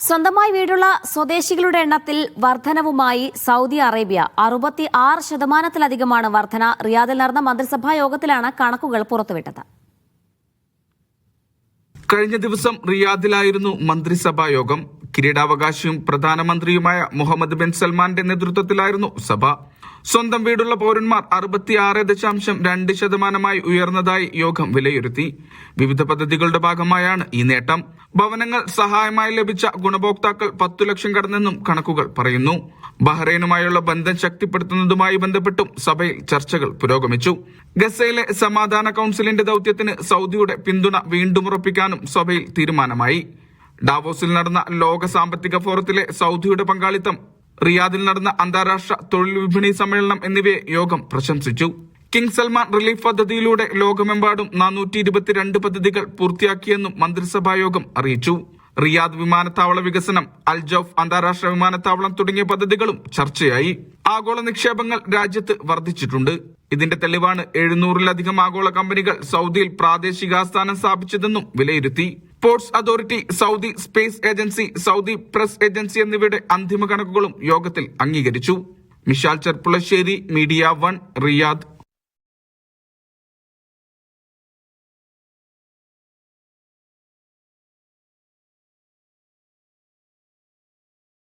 സ്വന്തമായി വീടുള്ള സ്വദേശികളുടെ എണ്ണത്തിൽ വർധനവുമായി Saudi Arabia 66% വർധന. റിയാദിൽ നടന്ന മന്ത്രിസഭാ യോഗത്തിലാണ് കണക്കുകൾ പുറത്തുവിട്ടത്. കഴിഞ്ഞ ദിവസം റിയാദിലായിരുന്നു മന്ത്രിസഭാ യോഗം. കിരീടാവകാശിയും പ്രധാനമന്ത്രിയുമായ മുഹമ്മദ് ബിൻ സൽമാന്റെ നേതൃത്വത്തിലായിരുന്നു സഭ. സ്വന്തം വീടുള്ള പൗരന്മാർ 66.2% ഉയർന്നതായി യോഗം വിലയിരുത്തി. വിവിധ പദ്ധതികളുടെ ഭാഗമായാണ് ഈ നേട്ടം. ഭവനങ്ങൾ സഹായമായി ലഭിച്ച ഗുണഭോക്താക്കൾ 10 ലക്ഷം കടന്നെന്നും കണക്കുകൾ പറയുന്നു. ബഹ്റൈനുമായുള്ള ബന്ധം ശക്തിപ്പെടുത്തുന്നതുമായി ബന്ധപ്പെട്ടും സഭയിൽ ചർച്ചകൾ പുരോഗമിച്ചു. ഗസയിലെ സമാധാന കൌൺസിലിന്റെ ദൌത്യത്തിന് സൗദിയുടെ പിന്തുണ വീണ്ടും ഉറപ്പിക്കാനും സഭയിൽ തീരുമാനമായി. ഡാവോസിൽ നടന്ന ലോക സാമ്പത്തിക ഫോറത്തിലെ സൗദിയുടെ പങ്കാളിത്തം, റിയാദിൽ നടന്ന അന്താരാഷ്ട്ര തൊഴിൽ വിപണി സമ്മേളനം എന്നിവയെ യോഗം പ്രശംസിച്ചു. കിങ് സൽമാൻ റിലീഫ് പദ്ധതിയിലൂടെ ലോകമെമ്പാടും 422 പദ്ധതികൾ പൂർത്തിയാക്കിയെന്നും മന്ത്രിസഭാ യോഗം അറിയിച്ചു. റിയാദ് വിമാനത്താവള വികസനം, അൽ ജൗഫ് അന്താരാഷ്ട്ര വിമാനത്താവളം തുടങ്ങിയ പദ്ധതികളും ചർച്ചയായി. ആഗോള നിക്ഷേപങ്ങൾ രാജ്യത്ത് വർദ്ധിച്ചിട്ടുണ്ട്. ഇതിന്റെ തെളിവാണ് 700-ലധികം ആഗോള കമ്പനികൾ സൗദിയിൽ പ്രാദേശിക ആസ്ഥാനം സ്ഥാപിച്ചതെന്നും വിലയിരുത്തി. Ports authority, Saudi space agency, Saudi press agency എന്നിവയുടെ അന്തിമ കണക്കുകളും യോഗത്തിൽ അംഗീകരിച്ചു. Mishal Cherpulassery, media 1, Riyadh.